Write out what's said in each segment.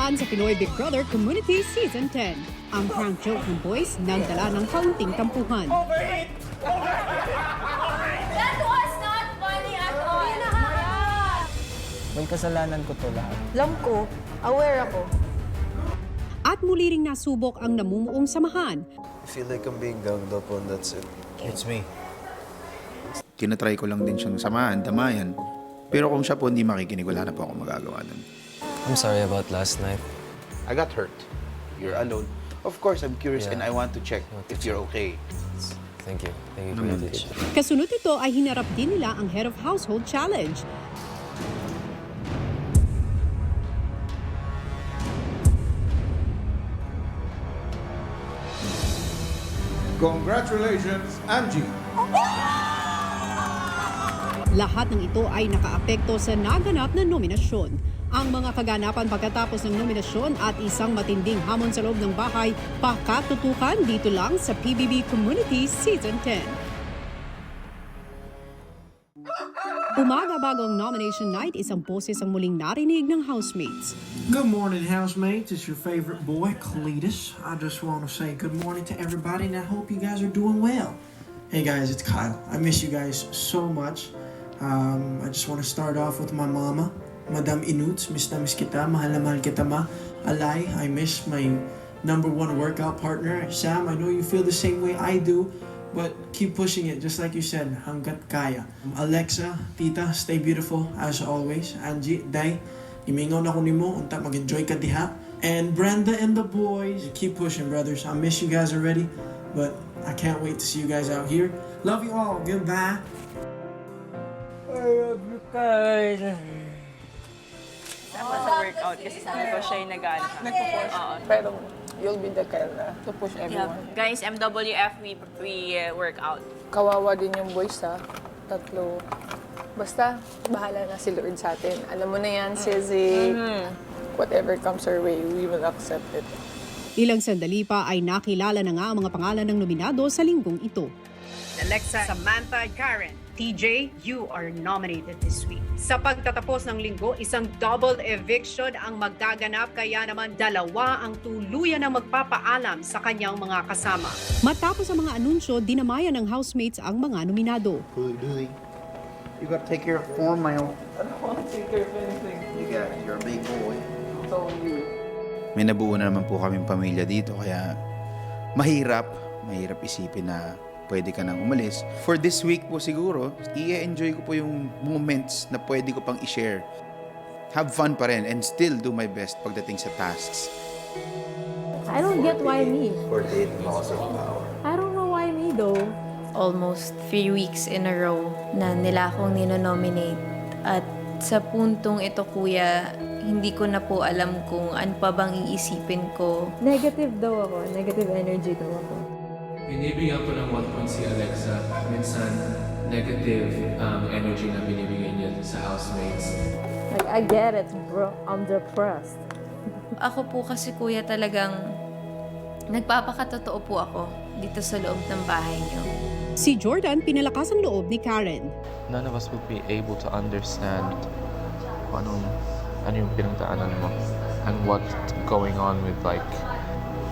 nakaraan sa Pinoy Big Brother Community Season 10. Ang prank joke ng boys nagdala ng kaunting tampuhan. That was not funny at all. May kasalanan ko to lahat. Alam ko, aware ako. At muli ring nasubok ang namumuong samahan. I feel like I'm being ganged up on, that's it. It's me. Tinatry ko lang din siyang samahan, damayan. Pero kung siya po hindi makikinig, wala na po ako magagawa nun. I'm sorry about last night. I got hurt. You're alone. Of course, I'm curious Yeah. and I want to check if you're okay. Thank you. Thank you for your teach. Kasunod nito ay hinarap din nila ang Head of Household Challenge. Congratulations, Angie! Lahat ng ito ay nakaapekto sa naganap na nominasyon. Ang mga kaganapan pagkatapos ng nominasyon at isang matinding hamon sa loob ng bahay, pakatutukan dito lang sa PBB Community Season 10. Umaga bago ang nomination night, isang boses ang muling narinig ng housemates. Good morning, housemates. It's your favorite boy, Cletus. I just want to say good morning to everybody, and I hope you guys are doing well. Hey guys, it's Kyle. I miss you guys so much. I just want to start off with my mama, Madam Inuts. Miss na miss kita, mahal na mahal kita, ma. Alay, I miss my #1 workout partner, Sam. I know you feel the same way I do, but keep pushing it, just like you said, hanggat kaya. Alexa, tita, stay beautiful as always. Angie, Day, imingaw na ko nimo, unta mag-enjoy ka diha. And Brenda and the boys, keep pushing, brothers. I miss you guys already, but I can't wait to see you guys out here. Love you all. Goodbye. Dapat sa workout kasi sabi ko siya yung nag-push. Pero you'll be the kind to push everyone. Guys, MWF, we work out. Kawawa din yung boys ha. Tatlo. Basta, bahala na si Lord sa atin. Alam mo na yan, Sizzy. Whatever comes our way, we will accept it. Ilang sandali pa ay nakilala na nga ang mga pangalan ng nominado sa linggong ito. Alexa, Samantha, Karen. TJ, you are nominated this week. Sa pagtatapos ng linggo, isang double eviction ang maggaganap kaya naman dalawa ang tuluyan na magpapaalam sa kanyang mga kasama. Matapos ang mga anunsyo, dinamayan ng housemates ang mga nominado. You gotta take care of form, my own. I don't want to take care of anything. You're a big boy. So you. May nabuo na naman po kaming pamilya dito, kaya mahirap isipin na pwede ka nang umalis. For this week po siguro, i-enjoy ko po yung moments na pwede ko pang i-share. Have fun pa rin and still do my best pagdating sa tasks. I don't get why me. For the loss of power. I don't know why me though. Almost 3 weeks in a row na nila akong ninonominate. At sa puntong ito, kuya, hindi ko na po alam kung ano pa bang iisipin ko. Negative daw ako. Negative energy daw ako. Binibigyan ko ng 1 point si Alexa. Minsan, negative energy na binibigay niya sa housemates. Like, I get it, bro. I'm depressed. Ako po kasi, kuya, talagang nagpapakatotoo po ako dito sa loob ng bahay niyo. Si Jordan pinalakas ang loob ni Karen. None of us would be able to understand ano yung pinagdaanan mo and what's going on with like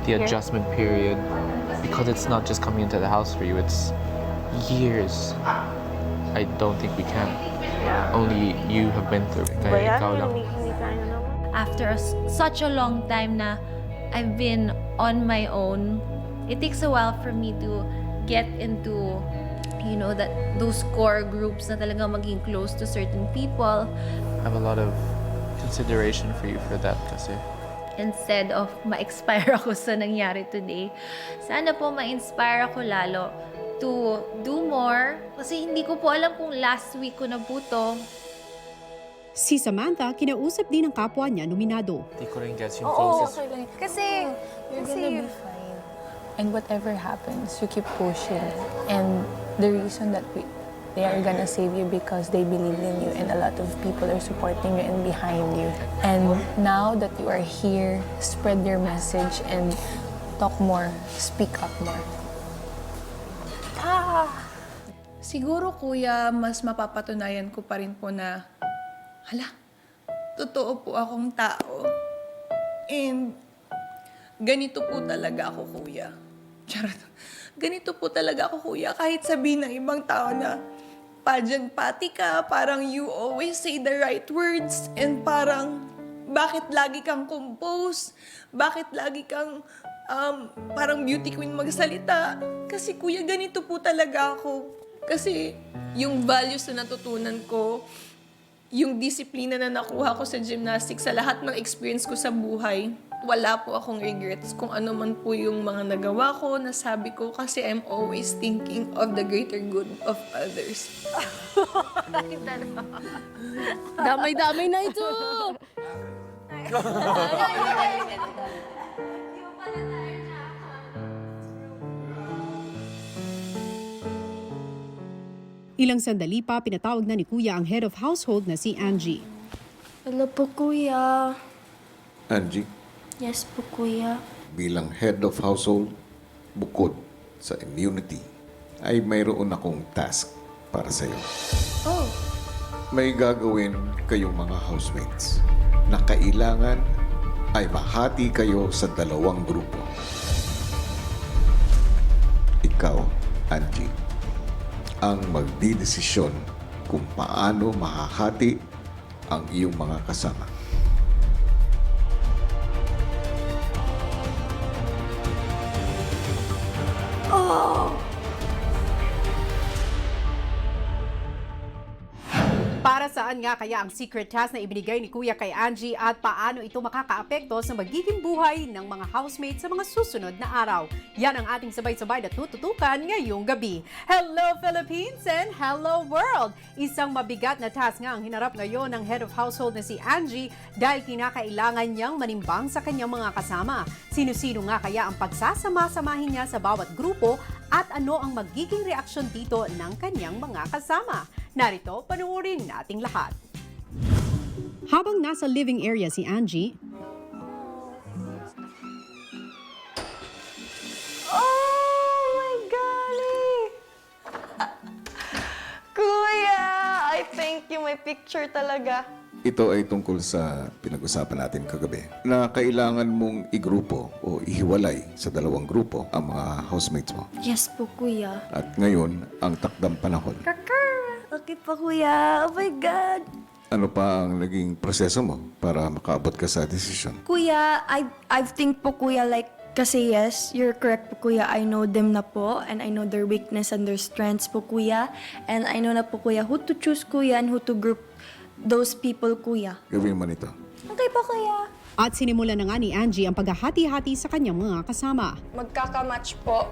the adjustment period, because it's not just coming into the house for you, it's years. I don't think we can. Only you have been through it. Kaya ikaw lang. After such a long time na I've been on my own, it takes a while for me to get into, you know, that those core groups na talagang maging close to certain people. I have a lot of consideration for you for that kasi. Instead of ma-expire ako sa nangyari today, sana po ma-inspire ako lalo to do more. Kasi hindi ko po alam kung last week ko na po to. Si Samantha, kinausap din ng kapwa niya nominado. Di ko rin gets yung Oo, closest. okay lang. Kasi, you're gonna be fine. And whatever happens, you keep pushing. And the reason that they are gonna save you because they believe in you and a lot of people are supporting you and behind you. And now that you are here, spread your message and talk more, speak up more. Siguro, kuya, mas mapapatunayan ko pa rin po na, hala, totoo po akong tao. And ganito po talaga ako, kuya. Charot. Ganito po talaga ako, kuya. Kahit sabihin ng ibang tao na pageant pati ka, parang you always say the right words, and parang bakit lagi kang compose? Bakit lagi kang parang beauty queen magsalita? Kasi kuya, ganito po talaga ako. Kasi yung values na natutunan ko, yung disiplina na nakuha ko sa gymnastics, sa lahat ng experience ko sa buhay, wala po akong regrets kung ano man po yung mga nagawa ko, nasabi ko, kasi I'm always thinking of the greater good of others. Damay-damay na ito! Ilang sandali pa, pinatawag na ni Kuya ang head of household na si Angie. Hello po, Kuya. Angie, Yes po, Kuya. bilang head of household, bukod sa immunity, ay mayroon akong task para sa'yo. Oh, May gagawin kayong mga housemates na kailangan ay mahati kayo sa 2 grupo. Ikaw, Angie, ang magdidesisyon kung paano mahahati ang iyong mga kasama. Para saan nga kaya ang secret task na ibinigay ni Kuya kay Angie at paano ito makakaapekto sa magiging buhay ng mga housemates sa mga susunod na araw? Yan ang ating sabay-sabay na tututukan ngayong gabi. Hello Philippines and hello world! Isang mabigat na task nga ang hinarap ngayon ng head of household na si Angie dahil kinakailangan niyang manimbang sa kanyang mga kasama. Sino-sino nga kaya ang pagsasama-samahin niya sa bawat grupo at ano ang magiging reaksyon dito ng kanyang mga kasama? Narito, panuorin nating lahat. Habang nasa living area si Angie, oh my golly! Kuya, I thank you. May picture talaga. Ito ay tungkol sa pinag-usapan natin kagabi na kailangan mong igrupo o ihiwalay sa 2 grupo ang mga housemates mo. Yes po, Kuya. At ngayon, ang takdang panahon. Okay pa, Kuya. Oh my God. Ano pa ang naging proseso mo para makaabot ka sa desisyon? Kuya, I think po, Kuya, like, kasi yes, you're correct po, Kuya. I know them na po, and I know their weakness and their strengths po, Kuya. And I know na po, Kuya, who to choose, Kuya, and who to group those people, Kuya. Gawin mo nito. Okay po, Kuya. at sinimula na nga ni Angie ang paghahati-hati sa kanyang mga kasama. Magkakamatch po.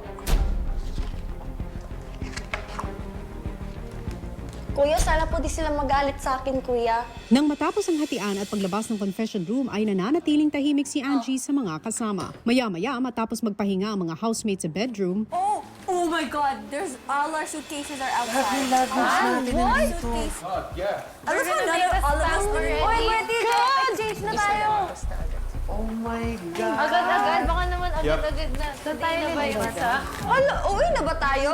Kuya, sana po di sila magalit sa akin, Kuya. Nang matapos ang hatian at paglabas ng confession room ay nananatiling tahimik si Angie sa mga kasama. Maya-maya matapos magpahinga ang mga housemates sa bedroom, Oh my God! There's all our suitcases are outside. What? Alam mo, all of us already. Oh my God! Change na tayo! Oh my God! Agad-agad, baka naman agad-agad na. Tayo na ba yung isa? Hala, uwi na ba tayo?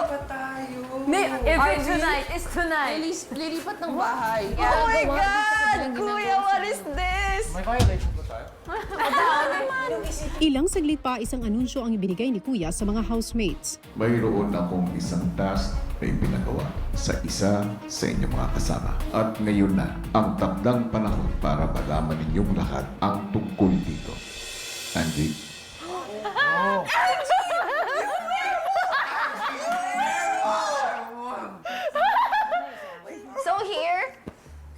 If it's tonight, it's tonight. Lilipat ng bahay. Oh my God! Kuya, what is this? May violation ba tayo? ilang saglit pa isang anunsyo ang ibinigay ni Kuya sa mga housemates. Mayroon akong isang task na ipinagawa sa isa sa inyong mga kasama. At ngayon na ang takdang panahon para malaman ninyong lahat ang tungkol dito. Angie? So here,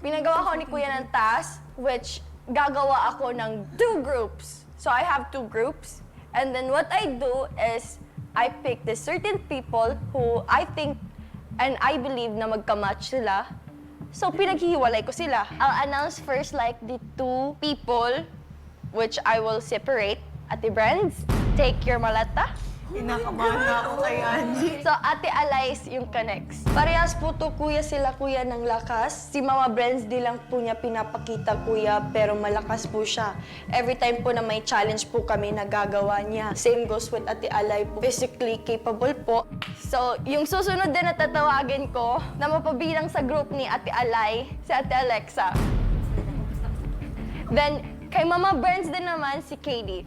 pinagawa ko ni Kuya ng task, which gagawa ako ng 2 groups. So I have 2 groups. And then what I do is, I pick the certain people who I think and I believe na magka-match sila. So pinaghihiwalay ko sila. I'll announce first like the 2 people which I will separate. Ate Brands, take your malata. Kinakabahan na ako kay Angie. So, Ate Alais yung ka-next. Parehas po to, Kuya, sila, Kuya, ng lakas. Si Mama Brands, di lang po niya pinapakita, Kuya, pero malakas po siya. Every time po na may challenge po kami, nagagawa niya. Same goes with Ate Alay po. Physically capable po. So, yung susunod din na tatawagin ko, na mapabilang sa group ni Ate Alay, si Ate Alexa. Then, Kay Mama Burns din naman si Katie.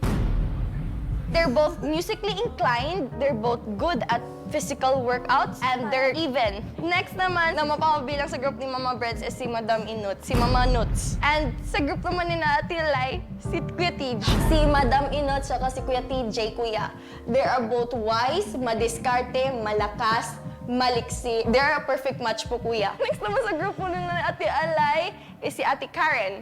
They're both musically inclined, they're both good at physical workouts, and they're even. Next naman na mapapabilang sa group ni Mama Burns is si Madam Inut, si Mama Nuts. And sa group naman ni Ate Lai, si Kuya TJ. Si Madam Inut saka si Kuya TJ, Kuya. They are both wise, madiskarte, malakas, maliksi. They're a perfect match po, Kuya. Next naman sa grupo nila Ate Alay is si Ate Karen.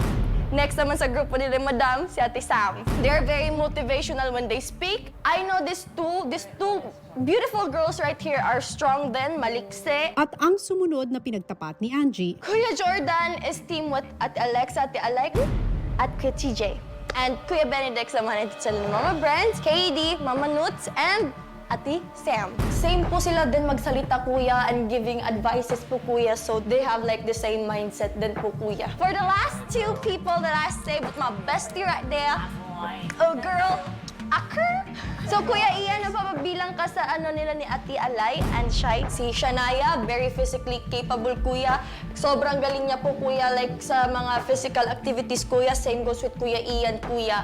Next naman sa grupo nila Madam, si Ate Sam. They're very motivational when they speak. I know these two beautiful girls right here are strong din, maliksi. At ang sumunod na pinagtapat ni Angie, Kuya Jordan is team with Ate Alexa, Ate Alay, at Kuya TJ. And Kuya Benedict naman ito sila ni Mama Brands, KD, Mama Nuts, and Ate Sam. Same po sila din magsalita, Kuya, and giving advices po, Kuya. So they have like the same mindset din po, Kuya. For the last two people that I say with my bestie right there, oh girl, Aker. So Kuya Ian, napapabilang ka sa ano nila ni Ate Alay and Shai. Si Shania, very physically capable, Kuya. Sobrang galing niya po, Kuya, like sa mga physical activities, Kuya. Same goes with Kuya Ian, Kuya.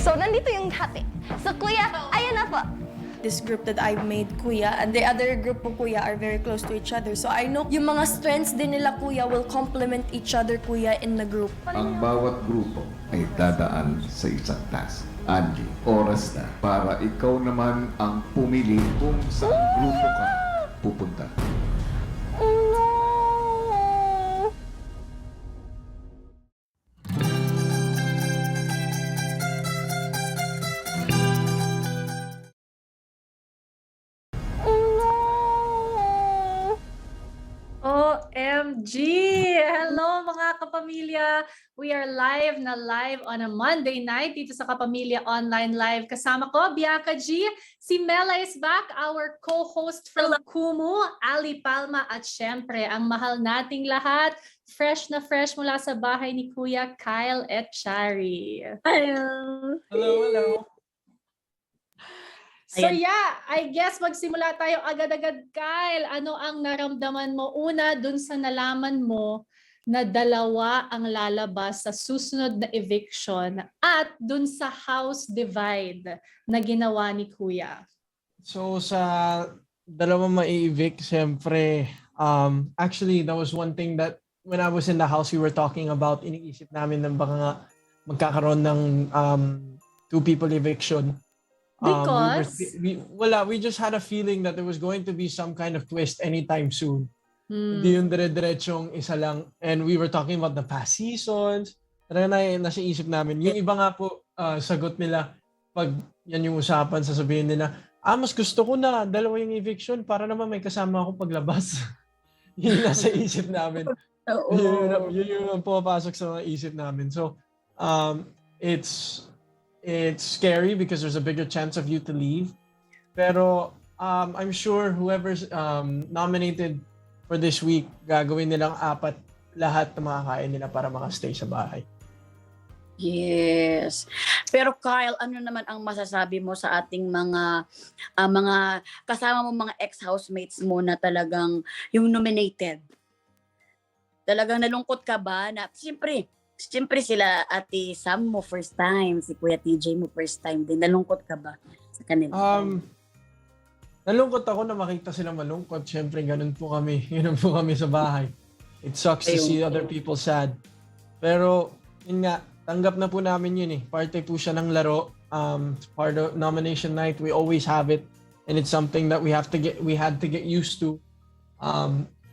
So, nandito yung hati. So, Kuya, ayun na po. This group that I made, Kuya, and the other group po, Kuya, are very close to each other. So, I know yung mga strengths din nila, Kuya, will complement each other, Kuya, in the group. Ang bawat grupo ay dadaan sa isang task. Angie, oras na para ikaw naman ang pumili kung saan grupo ka pupunta. OMG! Hello mga kapamilya! We are live na live on a Monday night dito sa Kapamilya Online Live. Kasama ko, Bianca G. Si Mela is back, our co-host from Kumu, Ali Palma, at syempre, ang mahal nating lahat, fresh na fresh mula sa bahay ni Kuya Kyle Etchari. Hello! Hello, hello. So yeah, I guess magsimula tayo agad-agad, Kyle. Ano ang naramdaman mo una dun sa nalaman mo na dalawa ang lalabas sa susunod na eviction at dun sa house divide na ginawa ni Kuya? So sa dalawang ma-evict, siyempre, actually that was one thing that when I was in the house we were talking about, iniisip namin na baka nga magkakaroon ng two people eviction. Because? We just had a feeling that there was going to be some kind of twist anytime soon. Hindi yung dire-diretsong isa lang. And we were talking about the past seasons. Talaga nasa isip namin. Yung iba nga po, sagot nila, pag yan yung usapan, sasabihin nila, mas gusto ko na dalawa yung eviction para naman may kasama ako paglabas. Yun yung nasa isip namin. Yun yung pumapasok sa mga isip namin. So, it's scary because there's a bigger chance of you to leave. Pero I'm sure whoever's nominated for this week, gagawin nilang apat lahat na makakain nila para makastay sa bahay. Yes. Pero Kyle, ano naman ang masasabi mo sa ating mga kasama mo mga ex-housemates mo na talagang yung nominated? Talagang nalungkot ka ba na Siyempre sila Ate Sam mo first time, si Kuya TJ mo first time din. Nalungkot ka ba sa kanila? Nalungkot ako na makita sila malungkot. Siyempre, ganun po kami. Ganun po kami sa bahay. It sucks to see other people sad. Pero, yun nga, tanggap na po namin yun eh. Parte po siya ng laro. Part of nomination night, we always have it. And it's something that we had to get used to.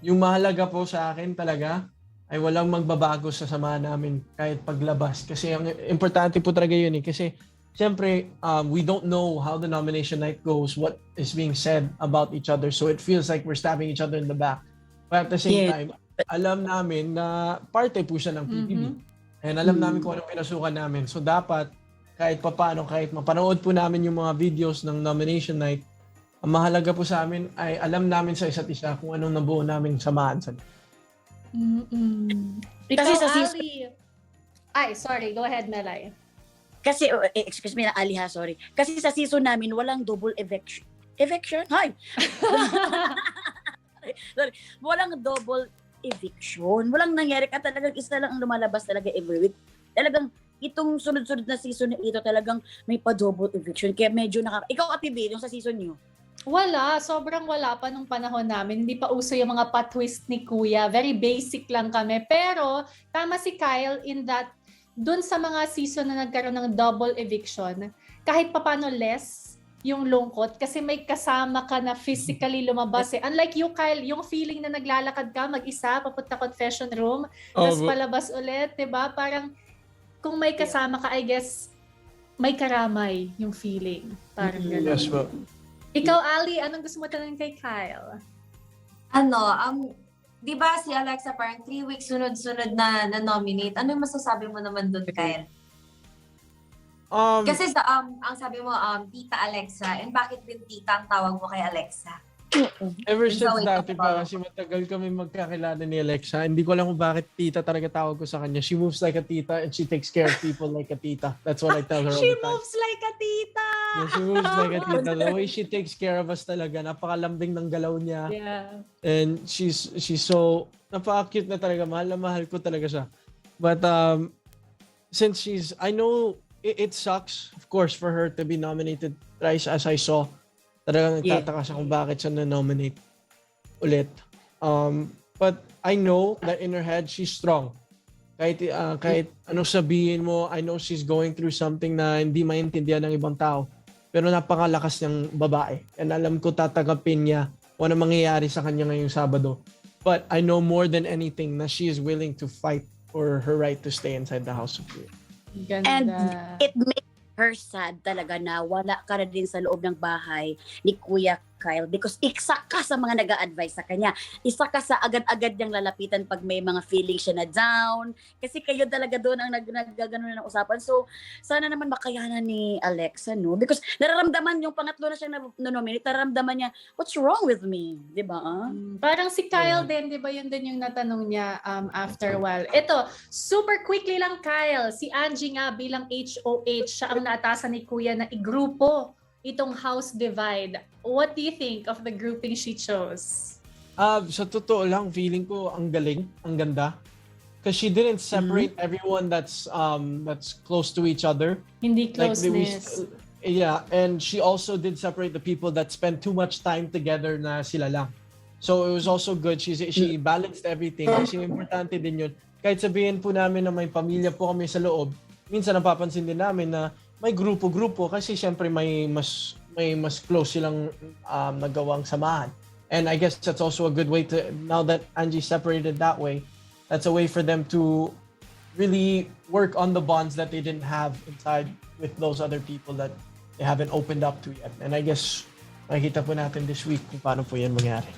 Yung mahalaga po sa akin talaga, ay walang magbabago sa samahan namin kahit paglabas. Kasi ang importante po talaga yun eh. Kasi siyempre, we don't know how the nomination night goes, what is being said about each other. So it feels like we're stabbing each other in the back. But at the same time, alam namin na parte po siya ng PBB. And alam namin kung anong pinasukan namin. So dapat, kahit papano, kahit mapanood po namin yung mga videos ng nomination night, ang mahalaga po sa amin ay alam namin sa isa't isa kung anong nabuo namin samahan sa Kasi sa Ali. Ay, sorry. Go ahead, Melay. Kasi, excuse me na Ali ha, sorry. Kasi sa season namin, walang double eviction. Eviction? Hi! Sorry. Walang double eviction. Walang nangyari ka talagang isa lang ang lumalabas talaga every week. Talagang itong sunod-sunod na season na ito talagang may pa-double eviction. Kaya medyo Ikaw, Ate B, yung sa season nyo? Wala, sobrang wala pa nung panahon namin. Hindi pa uso yung mga pa-twist ni Kuya. Very basic lang kami. Pero tama si Kyle in that dun sa mga season na nagkaroon ng double eviction, kahit papano less yung lungkot kasi may kasama ka na physically lumabas eh. Unlike you, Kyle, yung feeling na naglalakad ka mag-isa, papunta confession room, tapos palabas ulit, diba? Parang kung may kasama ka, I guess, may karamay yung feeling. Parang gano'n. Yes, po. Ikaw, Ali, anong gusto mo tanongin kay Kyle? Di ba si Alexa parang 3 weeks sunod-sunod na nominate? Ano yung masasabi mo naman doon, Kyle? Kasi ang sabi mo, Tita Alexa, and bakit din Tita ang tawag mo kay Alexa? Ever since dati pa, kasi matagal kami magkakilala ni Alexa, hindi ko alam kung bakit tita talaga tawag ko sa kanya. She moves like a tita and she takes care of people like a tita. That's what I tell her all She the time. moves like a tita! Yeah, she moves like a tita. The way she takes care of us talaga, napakalambing ng galaw niya. Yeah. And she's so, napaka-cute na talaga. Mahal na mahal ko talaga siya. But since I know it sucks, of course, for her to be nominated thrice as I saw. Talagang nagtataka siya kung bakit siya na-nominate ulit. But I know that in her head, she's strong. Kahit anong sabihin mo, I know she's going through something na hindi maintindihan ng ibang tao. Pero napakalakas niyang babae. And alam ko tatagapin niya kung ano mangyayari sa kanya ngayong Sabado. But I know more than anything na she is willing to fight for her right to stay inside the House of Kuya. Ganda. And it makes her sad talaga na wala ka na din sa loob ng bahay ni Kuya Kyle because isa ka sa mga nag-a-advise sa kanya. Isa ka sa agad-agad niyang lalapitan pag may mga feeling siya na down. Kasi kayo talaga doon ang nag-gano'n ng usapan. So, sana naman makayanan ni Alexa, no? Because nararamdaman yung pangatlo na siyang nominate, nararamdaman niya, what's wrong with me? Diba? Parang si Kyle din, di ba yun din yung natanong niya after a while. Ito, super quickly lang Kyle, si Angie nga bilang HOH, siya ang naatasan ni Kuya na igrupo itong house divide. What do you think of the grouping she chose? Sa totoo lang, feeling ko ang galing, ang ganda. Because she didn't separate everyone that's close to each other. Hindi closeness. Yeah, and she also did separate the people that spend too much time together na sila lang. So it was also good. She balanced everything. Kasi importante din yun. Kahit sabihin po namin na may pamilya po kami sa loob, minsan napapansin din namin na may grupo-grupo kasi syempre may mas close silang nagawang samahan. And I guess that's also a good way to, now that Angie separated that way, that's a way for them to really work on the bonds that they didn't have inside with those other people that they haven't opened up to yet. And I guess makikita po natin this week kung paano po yan mangyari.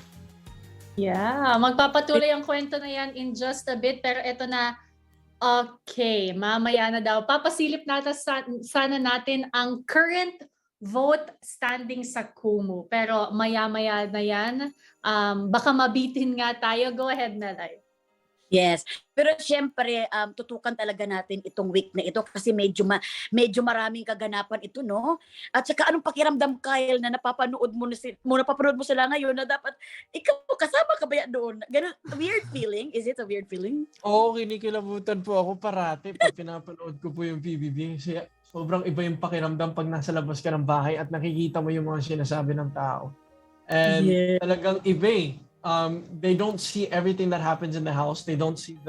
Yeah, magpapatuloy ang kwento na yan in just a bit. Pero ito na, okay, mamaya na daw. Papasilip natin sana natin ang current vote standing sa Kumu. Pero maya-maya na yan. Baka mabitin nga tayo. Go ahead, Melay. Yes. Pero syempre, tutukan talaga natin itong week na ito kasi medyo maraming kaganapan ito, no? At saka anong pakiramdam, Kyle, na napapanood mo sila ngayon na dapat ikaw kasama ka ba doon? Ganun, weird feeling? Is it a weird feeling? Oo, kinikilabutan po ako parati pag pinapanood ko po yung PBB. Kasi sobrang iba yung pakiramdam pag nasa labas ka ng bahay at nakikita mo yung mga sinasabi ng tao. And talagang iba eh. They don't see everything that happens in the house. They don't see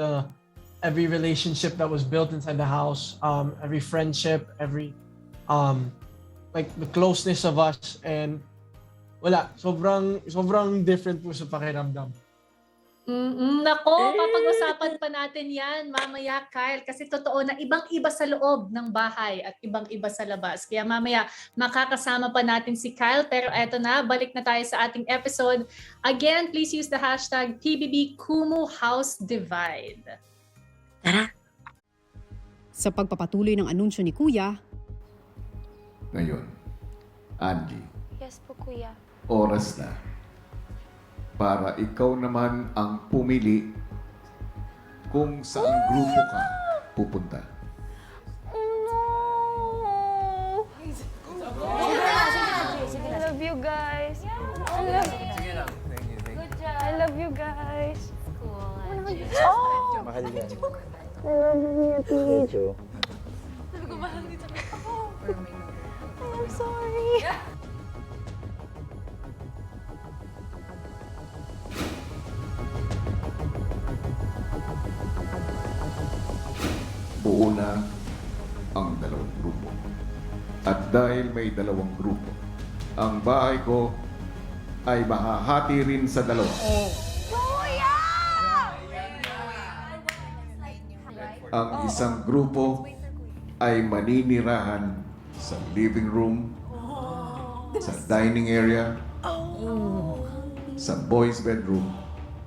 every relationship that was built inside the house, every friendship, every like the closeness of us, and wala, sobrang different po sa pakiramdam. Nako, papag-usapan pa natin yan mamaya, Kyle, kasi totoo na ibang-iba sa loob ng bahay at ibang-iba sa labas. Kaya mamaya makakasama pa natin si Kyle, pero eto na, balik na tayo sa ating episode. Again, please use the hashtag #PBBKumuHouseDivide. Tara! Sa pagpapatuloy ng anunsyo ni Kuya, Ngayon, Angie, Yes po, Kuya. oras na para ikaw naman ang pumili kung saan grupo ka pupunta. I love you guys. I love you guys. Cool. Oh! Mahal yan. I love you, TJ. Medyo. I'm sorry. Buo na ang dalawang grupo. At dahil may dalawang grupo, ang bahay ko ay mahahati rin sa dalawa. Kuya! Ang isang grupo ay maninirahan sa living room, sa dining area, sa boys' bedroom,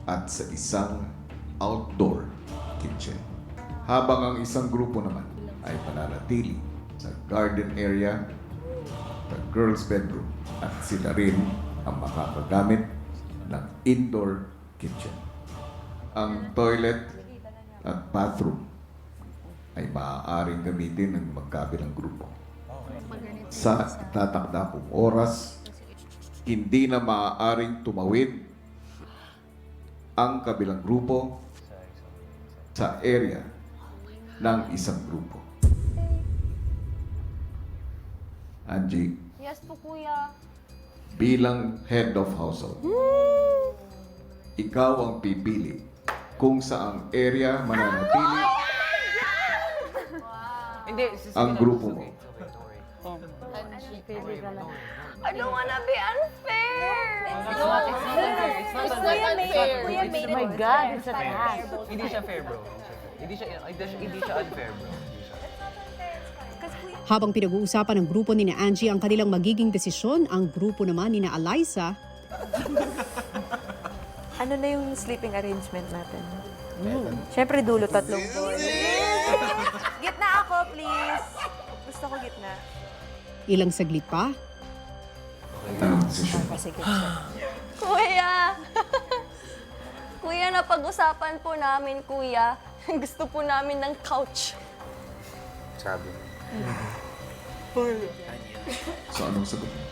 at sa isang outdoor kitchen. Habang ang isang grupo naman ay mananatili sa garden area, the girls' bedroom, at sila rin ang makakagamit ng indoor kitchen. Ang toilet at bathroom ay maaaring gamitin ng magkabilang grupo. Sa tatakda kong oras, hindi na maaaring tumawid ang kabilang grupo sa area ng isang grupo. Angie, Yes po, Kuya. bilang head of household, ikaw ang pipili kung saang area mananatili ang grupo mo. I don't wanna be unfair. Oh my God, it's a task. Hindi siya fair, bro. Hindi siya unfair, bro. Habang pinag-uusapan ng grupo ni na Angie ang kanilang magiging desisyon, ang grupo naman ni na Eliza, Ano na yung sleeping arrangement natin? Siyempre, dulo, tatlong boy. Gitna ako, please. Gusto ko gitna. ilang saglit pa, Anong desisyon? Kuya! Kuya, napag-usapan po namin, Kuya. Gusto po namin ng couch. Sabi. So anong sagot mo?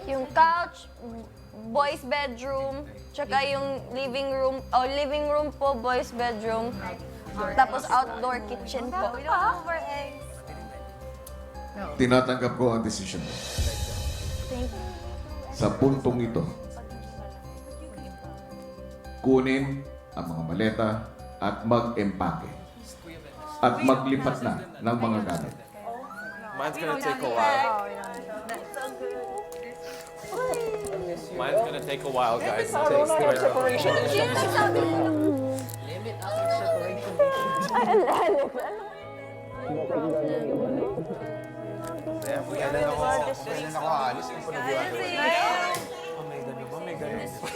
Yung couch, boys' bedroom, tsaka yung living room po, boys' bedroom. Tapos outdoor kitchen po. Tinatanggap ko ang desisyon mo. Thank you. Sa puntong ito, kunin ang mga maleta at mag-empake at maglipat na ng mga gamit. Mine's gonna take a while. Mine's gonna take a while, guys. It takes Kailan ako aalis?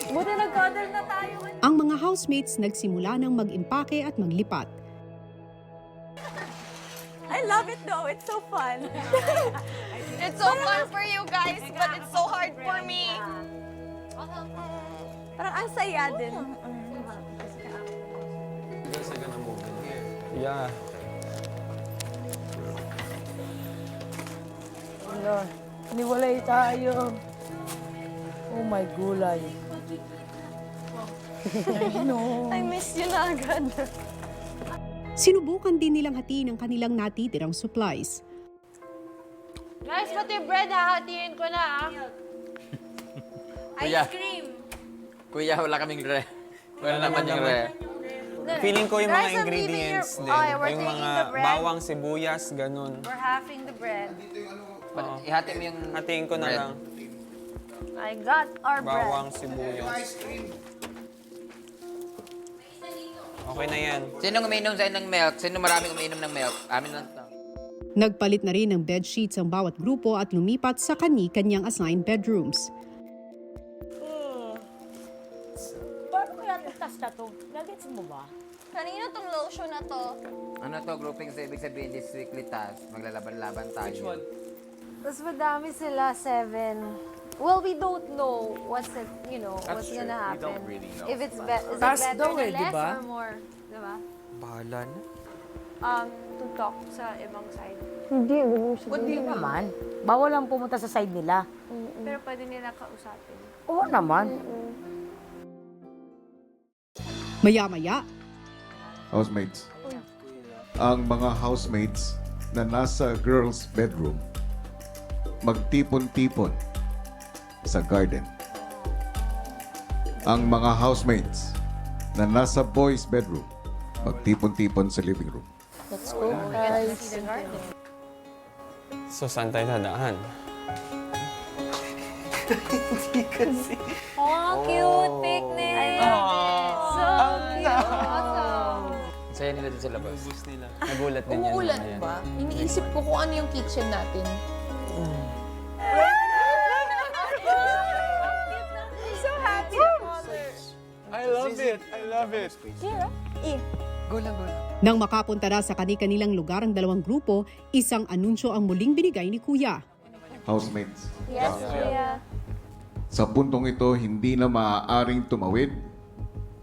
Buti nag-cuddle na tayo. ang mga housemates nagsimula ng mag-impake at maglipat. I love it though. It's so fun. It's so fun for you guys, but it's so hard for me. Parang ang saya din. Yeah. Wala, niwalay tayo. Oh my gulay. I miss you na agad. Sinubukan din nilang hatiin ang kanilang natitirang supplies. Guys, pati bread hahatiin ko na Kuya. Ice cream. Kuya, wala kaming re. Wala naman yung re. Feeling ko yung mga Guys, I'm leaving ingredients your- din. Oh, yeah, we're Yung taking mga the bread. bawang, sibuyas, ganun. We're halving the bread. Ihati mo yung hatiin ko na lang. I got our bread. Bawang, sibuyas. Okay na yan. Sino umiinom sa'yo ng milk? Sino maraming umiinom ng milk? Amin lang to. Nagpalit na rin ng bedsheets ang bawat grupo at lumipat sa kani-kanyang assigned bedrooms. Paano kaya tas na to? Nagets mo ba? Kanino tong lotion na to? Ano to, grouping sa ibig sabihin this weekly task? Maglalaban-laban tayo. Which one? Mas madami sila, 7. Well, we don't know what's what's gonna happen. If it's is it better na less or more, diba? Bahala na. To talk sa ibang side. Hindi naman. Bawal lang pumunta sa side nila. Pero pwede nila kausapin. Oo naman. Maya-maya, Housemates. Ang mga housemates na nasa girls' bedroom, magtipon-tipon sa garden. Ang mga housemates na nasa boys' bedroom, magtipon-tipon sa living room. Let's go, guys. So, saan tayo dadaan? Hindi kasi. Oh, cute picnic! So cute! Saya nila din sa labas. Nila. Nagulat din yan. Umuulan ba? Iniisip ko kung ano yung kitchen natin. I'm so happy to color. I love it! I love it! Kira, Go lang, go lang. nang makapunta na sa kani-kanilang lugar ang dalawang grupo, isang anunsyo ang muling binigay ni Kuya. Housemates. Yes, Kuya. Sa puntong ito, hindi na maaaring tumawid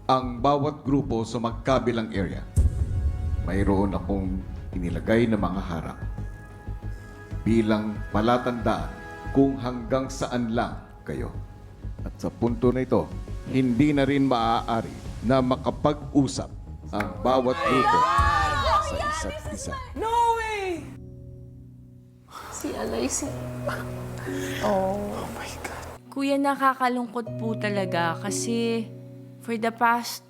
ang bawat grupo sa magkabilang area. Mayroon akong inilagay na mga harang bilang palatandaan kung hanggang saan lang kayo. At sa punto na ito, hindi na rin maaari na makapag-usap ang bawat grupo sa isa't isa. No way! Si Alay, Oh my God. Kuya, nakakalungkot po talaga kasi for the past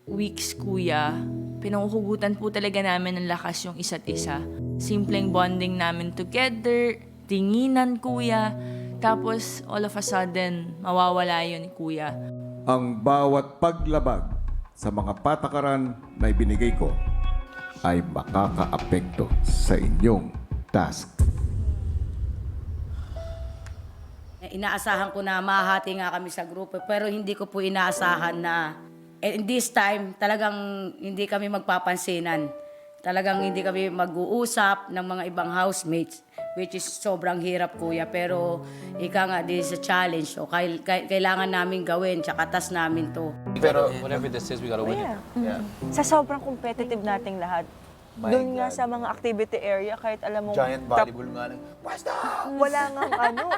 weeks, Kuya, pinanghuhugutan po talaga namin ng lakas yung isa't isa. Simpleng bonding namin together, tinginan, Kuya. Tapos, all of a sudden, mawawala yun, Kuya. Ang bawat paglabag sa mga patakaran na ibinigay ko ay makakaapekto sa inyong task. Inaasahan ko na mahati nga kami sa grupo, pero hindi ko po inaasahan na in this time talagang hindi kami magpapansinan. Talagang hindi kami mag-uusap ng mga ibang housemates, which is sobrang hirap, Kuya. Pero ika nga, this is a challenge. So, kailangan namin gawin, tsaka tas namin to. Pero whatever this is, we gotta win it. Yeah. Sa sobrang competitive nating lahat, doon nga sa mga activity area, kahit alam mo... Giant volleyball nga lang. Wala nga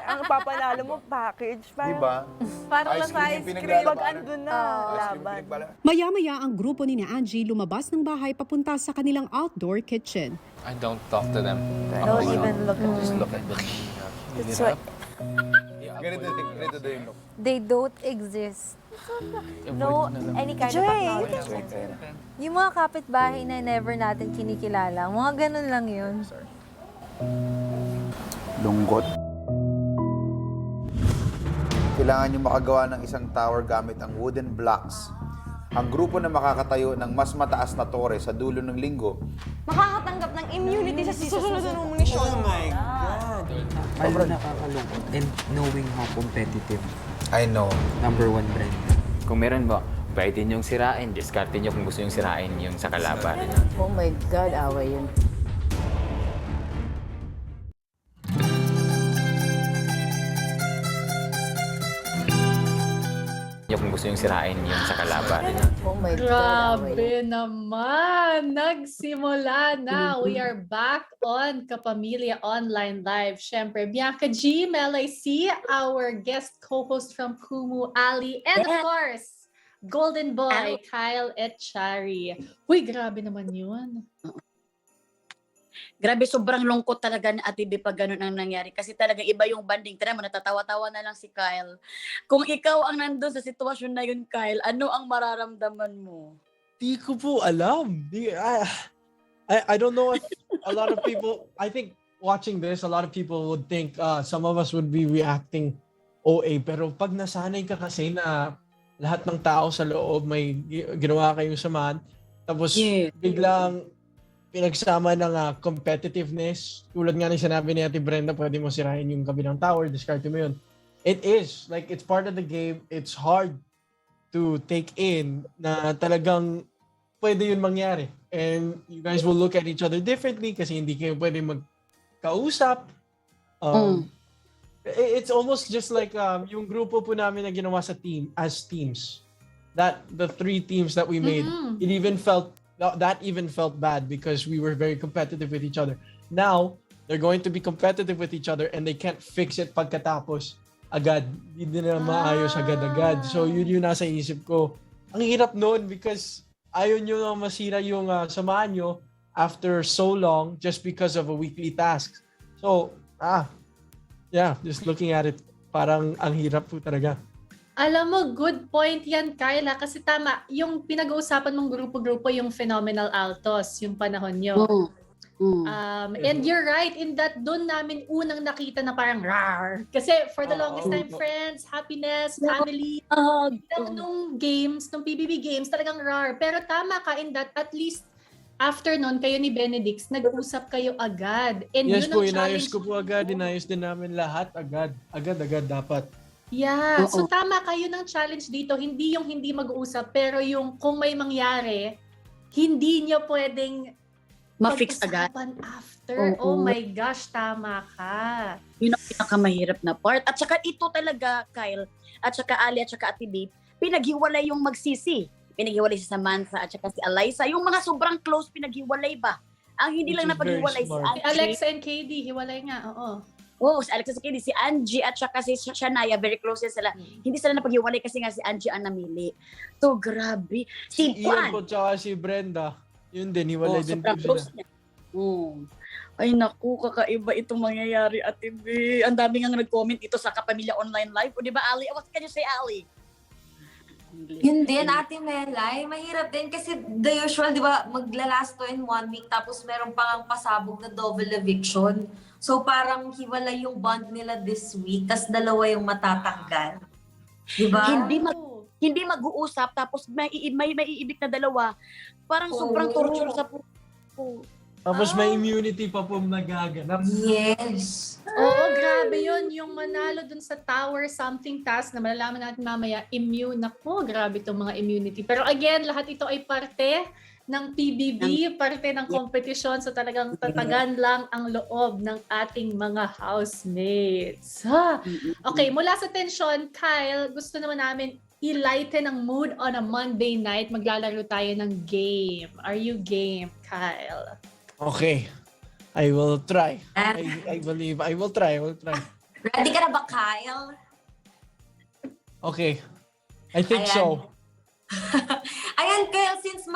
ang papanalo mo, package. Parang, Diba? Parang Ice nasa cream ice yung cream. Pag pinaglalabanan. andun na, laban. Maya-maya ang grupo ni Angie lumabas ng bahay papunta sa kanilang outdoor kitchen. I don't talk to them. Don't even look at Just me. look at them. That's why Ganito din yung look. they don't exist. No, any kind of acknowledgement. Yung mga kapitbahay na never natin kinikilala, mga ganun lang yun. Lungkot. Kailangan nyo makagawa ng isang tower gamit ang wooden blocks. Ang grupo na makakatayo ng mas mataas na tore sa dulo ng linggo, Makakatanggap ng immunity sa susunod na nomination. Oh my God! Sobrang nakakalungkot. And knowing how competitive. I know. Number one brand. Kung meron mo, pwede niyong sirain. Discarte niyo kung gusto niyong sirain yung sa kalaban. Oh my God, away yun. Niyo kung gusto niyong sirain yung sa kalaban. Oh my God, away Grabe naman! Nagsimula na. We are back on Kapamilya Online Live. Siyempre, Bianca G, Melay C, our guest co-host from Kumu, Ali, and of course, Golden Boy, Kyle Etchari. Uy, grabe naman yun. Grabe, sobrang lungkot talaga na Ate B pag ganun ang nangyari. Kasi talaga iba yung banding. Tara mo, natatawa-tawa na lang si Kyle. Kung ikaw ang nandun sa sitwasyon na yun, Kyle, ano ang mararamdaman mo? Di ko po alam. I don't know if a lot of people, I think watching this, a lot of people would think some of us would be reacting OA. Pero pag nasanay ka kasi na lahat ng tao sa loob may ginawa kayong samahan, tapos biglang pinagsama ng competitiveness, tulad nga ng sinabi ni Ate Brenda, pwede mo sirahin yung kabilang tower, discard mo yun. It is, like, it's part of the game. It's hard to take in na talagang pwede yun mangyari. And you guys will look at each other differently kasi hindi kayo pwede magkausap. It's almost just like yung grupo po namin na ginawa sa team, as teams. The 3 teams that we made, it even felt bad because we were very competitive with each other. Now, they're going to be competitive with each other and they can't fix it pagkatapos agad. Hindi na maayos agad-agad. So yun yung nasa isip ko. ang hirap noon because ayaw nyo na masira yung samahan nyo after so long just because of a weekly task. So, yeah, just looking at it, parang ang hirap po talaga. Alam mo, good point yan, Kyla. Kasi tama, yung pinag-uusapan mong grupo-grupo, yung Phenomenal Altos, yung panahon nyo. And you're right in that doon namin unang nakita na parang rar. Kasi for the longest time, friends, happiness, family, nung games, nung PBB games, talagang rar. Pero tama ka in that at least after nun, kayo ni Benedix, nag-usap kayo agad. And Yes yun po, ang inayos challenge ko po agad. Inayos din namin lahat agad. Agad dapat. Yeah, so tama kayo ng challenge dito. Hindi yung hindi mag-uusap, pero yung kung may mangyari, hindi niyo pwedeng Ma-fix agad. pag-usapan after. Oh my gosh, tama ka. Yun ang pinakamahirap na part. At saka ito talaga, Kyle, at saka Ali, at saka Ate Babe, pinaghiwalay yung magsisi. Pinaghiwalay si Samantha at saka si Eliza. Yung mga sobrang close, pinaghiwalay ba? Ang hindi lang napaghiwalay si Si Angie. Alexa and KD, hiwalay nga, oo. Oo, si Alexa, si KD, si Angie at saka si Shania, very close sila. Hindi sila napaghiwalay kasi nga si Angie ang namili. So, grabe. Si Ian Juan. po tsaka si Brenda. Yun din, hiwalay din po sobrang sila. close niya. Ay naku, kakaiba itong mangyayari, Ate B. Ang dami nga nag-comment ito sa Kapamilya Online Live. O di ba, Ali? What can you say, Ali? Yun din, Ate Melay, mahirap din kasi the usual, di ba, maglalast to in 1 week tapos meron pang pasabog na double eviction. So parang hiwalay yung bond nila this week, tas dalawa yung matatanggal. Di ba? Hindi mag-uusap tapos may iibig na dalawa. Parang sobrang torture sa puso. Tapos may immunity pa po nagaganap. Yes. Oo, grabe yun. Yung manalo dun sa tower something task na malalaman natin mamaya, immune. Naku, grabe itong mga immunity. Pero again, lahat ito ay parte ng PBB, parte ng competition. So talagang tatagan lang ang loob ng ating mga housemates. Okay, mula sa tension, Kyle, gusto naman namin i-lighten ang mood on a Monday night. Maglalaro tayo ng game. Are you game, Kyle? Okay. I will try. I believe I will try. Ready ka na ba, Kyle? Okay. I think so. Ayan, Kyle, since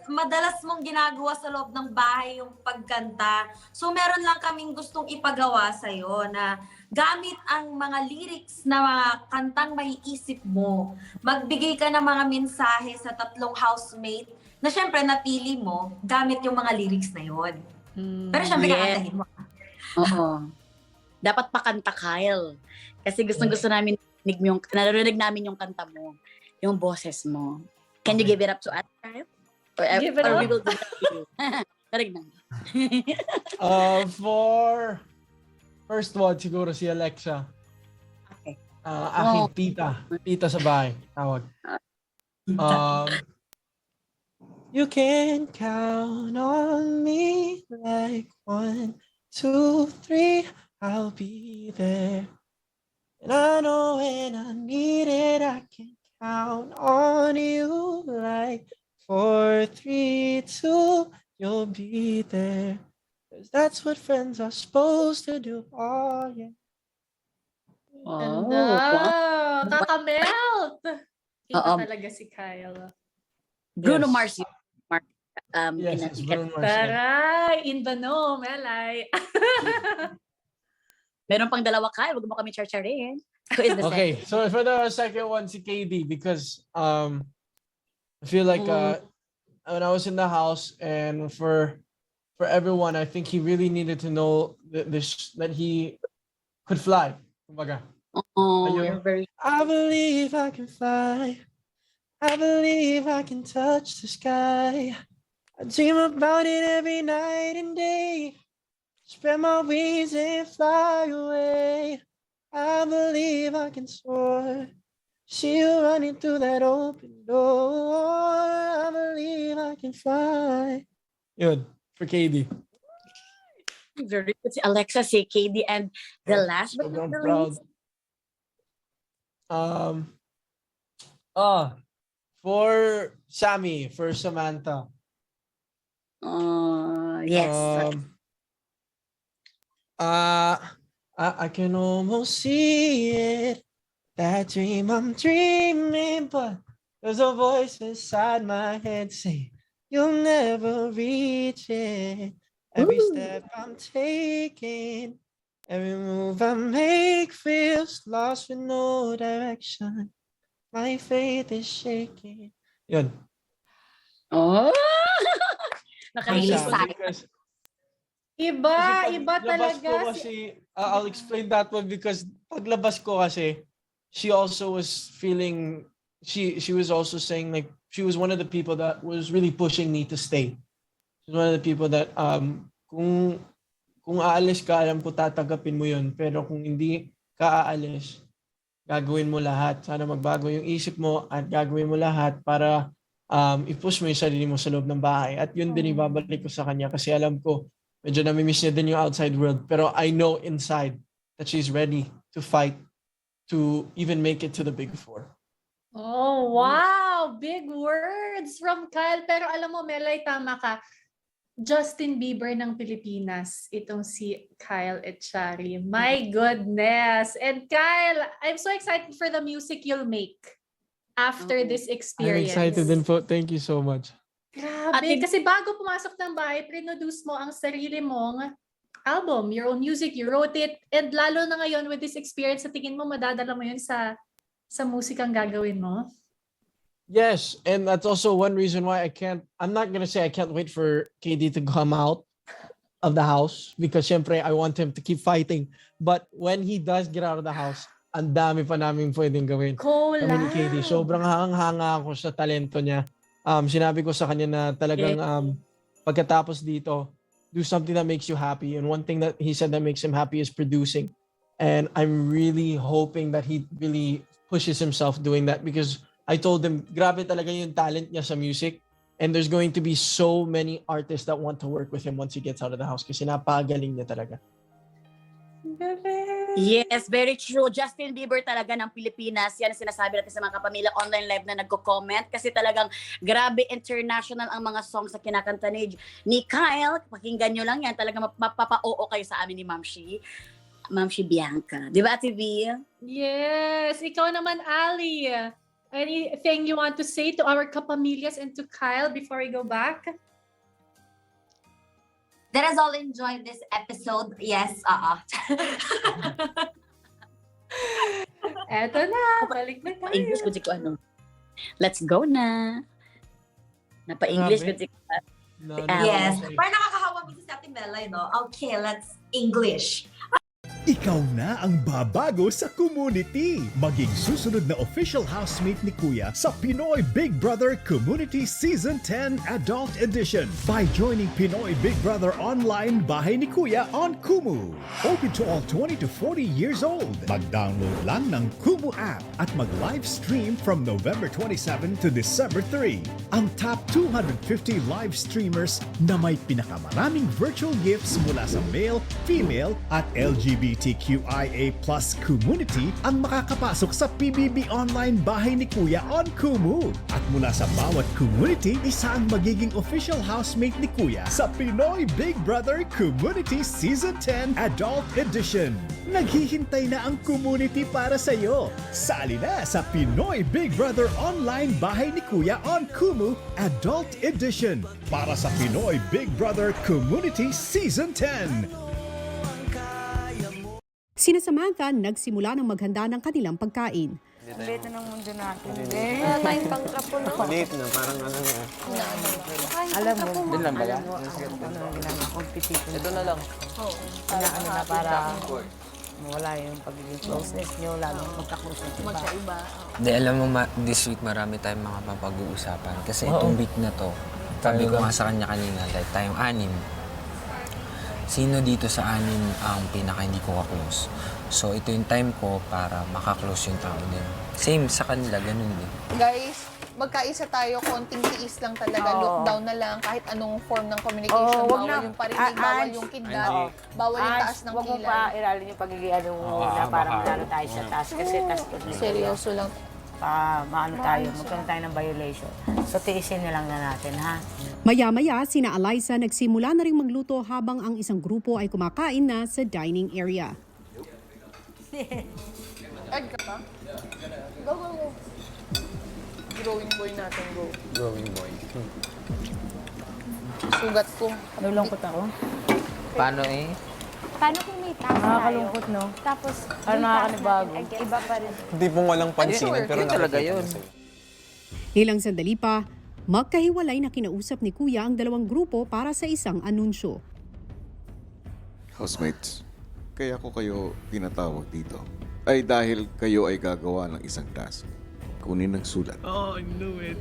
madalas mong ginagawa sa loob ng bahay yung pagkanta, so meron lang kaming gustong ipagawa sa'yo na gamit ang mga lyrics na mga kantang maiisip mo, magbigay ka ng mga mensahe sa 3 housemate na syempre napili mo gamit yung mga lyrics na yun. Pero syempre kakantahin mo. Oo. Dapat pakanta, Kyle. Kasi gustong-gusto namin narinig namin yung kanta mo, yung boses mo. Can you give it up to us, Kyle? Give it up. We will give it up to you. Tarig na. For first one, siguro si Alexa. Okay. Aking tita. Tita sa bahay. Tawag. You can count on me like 1, 2, 3. I'll be there. And I know when I need it, I can count on you like 4, 3, 2. You'll be there. 'Cause that's what friends are supposed to do. Oh, yeah. Ganda! Kakamelt! Kita Oo. talaga si Kyle. Bruno Yes. Mars. Yes, it's Bruno Mars. Taray! In the know, Melay. Meron pang dalawa, Kyle. Huwag mo kami charcharin. Who is the Okay, second? so for the second one, si KD, because I feel like when I was in the house and for everyone, I think he really needed to know that he could fly. Kumbaga. You're very... I believe I can fly. I believe I can touch the sky. I dream about it every night and day. Spread my wings and fly away. I believe I can soar. See you running through that open door. I believe I can fly. Yun, for KD. Very good. Si Alexa, si KD, and the last but not Sobrang the proud. least. For Sammy, for Samantha. Yes. I can almost see it. That dream I'm dreaming, but There's a voice inside my head saying, you'll never reach it. Every step I'm taking, every move I make feels lost with no direction. My faith is shaking. Yun. Oh! Because Iba labas talaga. ko kasi, I'll explain that one because paglabas ko kasi, she also was feeling, she was also saying like, she was one of the people that was really pushing me to stay. She's one of the people that, kung aalis ka, alam ko tatanggapin mo yun. Pero kung hindi ka aalis, gagawin mo lahat. Sana magbago yung isip mo at gagawin mo lahat para i-push mo yung sarili mo sa loob ng bahay. At yun din ibabalik ko sa kanya kasi alam ko, medyo namimiss niya din yung outside world. Pero I know inside that she's ready to fight to even make it to the Big Four. Oh, wow! Big words from Kyle. Pero alam mo, Melay, tama ka. Justin Bieber ng Pilipinas, itong si Kyle Echari. My goodness! And Kyle, I'm so excited for the music you'll make after this I'm experience. excited din po. Thank you so much. Grabe. Kasi bago pumasok ng bahay, produce mo ang sarili mong album, your own music, you wrote it. And lalo na ngayon with this experience, sa tingin mo madadala mo yun sa musikang gagawin mo? Yes, and that's also one reason why I'm not gonna say I can't wait for KD to come out of the house because syempre I want him to keep fighting. But when he does get out of the house, ang dami pa namin pwedeng gawin. Kami ni KD. Sobrang hangang-hanga ako sa talento niya. Sinabi ko sa kanya na talagang pagkatapos dito, do something that makes you happy. And one thing that he said that makes him happy is producing. And I'm really hoping that he really pushes himself doing that because I told him, grabe talaga yung talent niya sa music. And there's going to be so many artists that want to work with him once he gets out of the house kasi napagaling niya talaga. Yes, very true. Justin Bieber talaga ng Pilipinas. Yan ang sinasabi natin sa mga kapamilya online live na nagko-comment kasi talagang grabe international ang mga songs na kinakanta ni Kyle. Pakinggan nyo lang yan. Talagang mapapa-oo kayo sa amin ni Ma'am Shi Bianca. Di ba, Ate V? Yes. Ikaw naman, Ali. Anything you want to say to our kapamilyas and to Kyle before we go back? Let us all enjoy this episode. Yes, Eto na, balik na tayo. English ko si ano. Let's go na. Napa-English ko si Yes. Parang nakakahawa mo si Ate Melay, no? Okay, let's English. Ikaw na ang babago sa community. Maging susunod na official housemate ni Kuya sa Pinoy Big Brother Community Season 10 Adult Edition by joining Pinoy Big Brother Online Bahay ni Kuya on Kumu. Open to all 20 to 40 years old. Mag-download lang ng Kumu app at mag-live stream from November 27 to December 3. Ang top 250 live streamers na may pinakamaraming virtual gifts mula sa male, female at LGBTQIA+ community ang makakapasok sa PBB Online Bahay ni Kuya on Kumu. At mula sa bawat community, isa ang magiging official housemate ni Kuya sa Pinoy Big Brother Community Season 10 Adult Edition. Naghihintay na ang community para sa iyo. Sali na sa Pinoy Big Brother Online Bahay ni Kuya on Kumu Adult Edition para sa Pinoy Big Brother Community Season 10. Sina Samantha nagsimula ng maghanda ng kanilang pagkain. Ang liit na ng mundo natin. Wala tayong pangkapo, no? Maliit na, parang ano na. Alam mo, Din lang ba yan? Ito na lang. Ano na para wala yung pagiging closeness nyo, lalo magka-close na Magkaiba. Hindi, alam mo, this week marami tayong mga papag-uusapan. Kasi itong week na to, sabi ko nga sa kanya kanina, like tayong anim. Sino dito sa anim ang pinaka hindi ko ka-close? So, ito yung time ko para makaklose yung tao din. Same sa kanila, ganun din. Guys, magkaisa tayo, konting tiis lang talaga, lockdown na lang, kahit anong form ng communication, bawal yung parinig, bawal yung kidnap, bawal yung taas ng Huwag mo kilay. pa iralin yung pagiging ano na parang lalo tayo sa taas. Kasi taas ko dito. Seryoso lang. Maano tayo, magkaroon tayo ng violation. So, tiisin na lang na natin, ha? Maya-maya, sina Eliza nagsimula na rin magluto habang ang isang grupo ay kumakain na sa dining area. Egg ka pa? Go, go, go. growing boy natin, go. Growing boy. Sugat ko. Nalulungkot ako. Paano eh? Paano kung may task Nakakalungkot, no? Tapos, Parang may task nakakanibago. natin, iba pa rin. Hindi po walang pansinan, pero Yun talaga nakikita yun. na sa'yo. Ilang sandali pa, magkahiwalay na kinausap ni Kuya ang dalawang grupo para sa isang anunsyo. Housemates, kaya ko kayo tinatawag dito ay dahil kayo ay gagawa ng isang task. Kunin ng sulat. Oh, I knew it.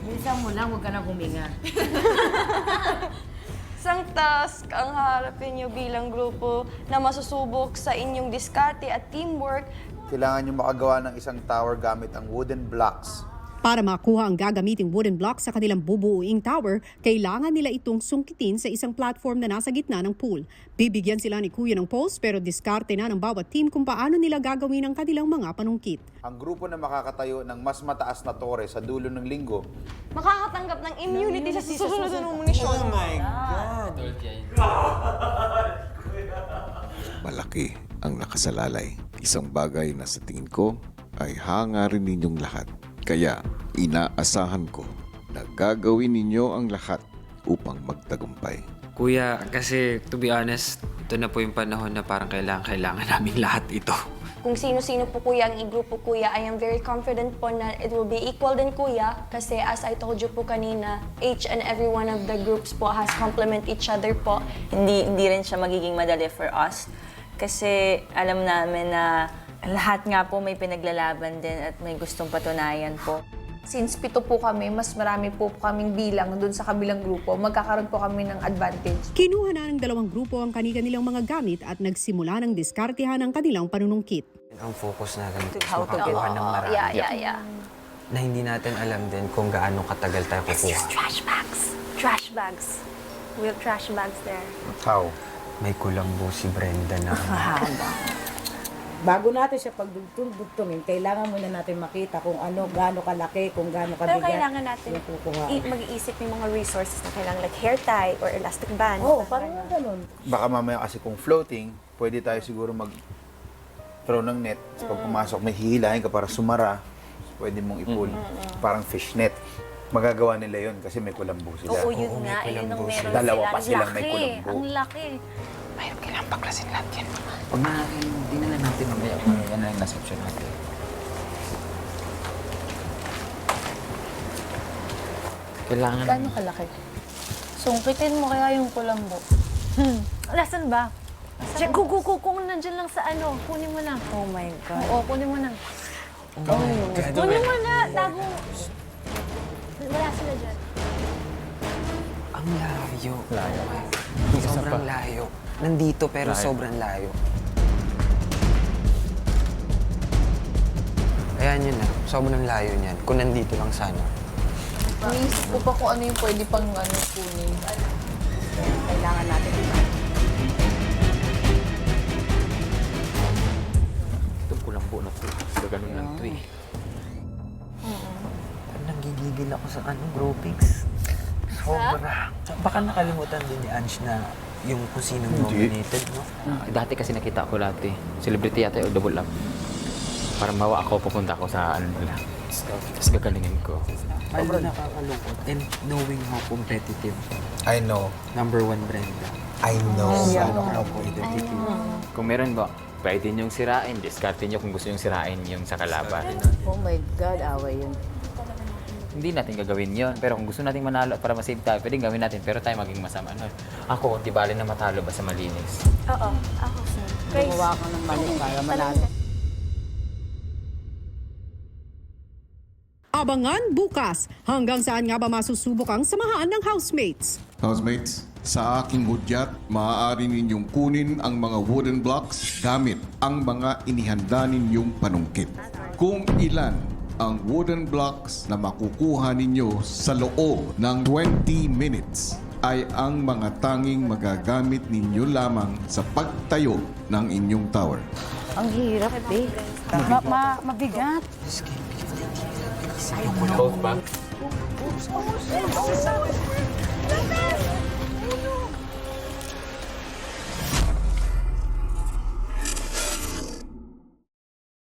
Bilisan mo lang, huwag ka na huminga. Isang task ang haharapin niyo bilang grupo na masusubok sa inyong diskarte at teamwork. Kailangan nyo makagawa ng isang tower gamit ang wooden blocks. Para makuha ang gagamiting wooden block sa kanilang bubuuing tower, kailangan nila itong sungkitin sa isang platform na nasa gitna ng pool. Bibigyan sila ni Kuya ng post pero diskarte na ng bawat team kung paano nila gagawin ang kanilang mga panungkit. Ang grupo na makakatayo ng mas mataas na tore sa dulo ng linggo, Makakatanggap ng immunity sa susunod na nominasyon. Malaki ang nakasalalay. Isang bagay na sa tingin ko ay hangarin ninyong lahat. Kaya inaasahan ko na gagawin ninyo ang lahat upang magtagumpay. Kuya, kasi to be honest, ito na po yung panahon na parang kailangan namin lahat ito. Kung sino-sino po kuya ang i-grupo kuya, I am very confident po na it will be equal din kuya. Kasi as I told you po kanina, each and every one of the groups po has complement each other po. Hindi rin siya magiging madali for us. Kasi alam namin na lahat nga po may pinaglalaban din at may gustong patunayan po. Since 7 po kami, mas marami po kaming bilang dun sa kabilang grupo, magkakaroon po kami ng advantage. Kinuha na ng dalawang grupo ang kanilang mga gamit at nagsimula ng diskartehan ng kanilang panunungkit. Ang focus natin is How to makakuha get- ng marami. Yeah. Na hindi natin alam din kung gaano katagal tayo Let's use kukuha. trash bags. Trash bags. We have trash bags there. how? May kulambo si Brenda na Bago natin siya pagdugtungin, kailangan muna natin makita kung ano, gaano kalaki, kung gaano Pero kabigat. kailangan natin yung kukuha. mag-iisip yung mga resources na kailangan, like hair tie or elastic band. Oo, parang ganun. Baka mamaya kasi kung floating, pwede tayo siguro mag-throw ng net. So, pag pumasok, may hihilahin ka para sumara. Pwede mong i-pull. Parang fish net. Magagawa nila yun kasi may kulambo sila. Oo, yun nga. Yun ang meron Dalawa sila. pa silang Ang may laki. kulambo. Ang laki. Mahirap kailangan paklasin lahat yan. Huwag na natin, hindi na lang natin mamaya kung yan na yung nasa-option natin. Kailangan... Gaano kalaki? Sungkitin mo kaya yung kulambo. Nasaan ba? Kung nandyan lang sa ano, kunin mo na. Oh my God. Oo, kunin mo na. Kunin mo na. Tago. Wala sila dyan. Ang layo. Sobrang layo. Nandito pero sobrang layo. Ayan yun na. Sobrang layo niyan. Kung nandito lang sana. Iniisip ko pa kung ano yung pwede pang kunin. Kailangan natin Itong kulambo na to. Gaganon lang to eh. Nagigigil ako sa groupings. Sobra. Baka nakalimutan din ni Ange na yung kung sino nominated, no? Dati kasi nakita ko dati. Celebrity yata o double up. Para mawa ako, pupunta ako sa ano nila. Tapos gagalingin ko. Sobrang nakakalungkot. And knowing how competitive. I know. Number 1 Brenda. I know. How competitive. Kung meron ba, pwede niyong sirain. Discarte niyo kung gusto niyong sirain yung sa kalaban. Oh my God, away yun. Hindi natin gagawin yon. Pero kung gusto nating manalo at para masave tayo, pwedeng gawin natin. Pero tayo maging masama. No? Ako, di bali na matalo ba sa malinis? Oo. Ako, sir. Gumawa ka ng mali para manalo. Abangan bukas. Hanggang saan nga ba masusubok ang samahan ng housemates? Housemates, sa aking hudyat, maaari ninyong kunin ang mga wooden blocks gamit ang mga inihanda ninyong panungkit. Kung ilan ang wooden blocks na makukuha ninyo sa loob ng 20 minutes ay ang mga tanging magagamit ninyo lamang sa pagtayo ng inyong tower. Ang hirap, eh. Mabigat. Both ba?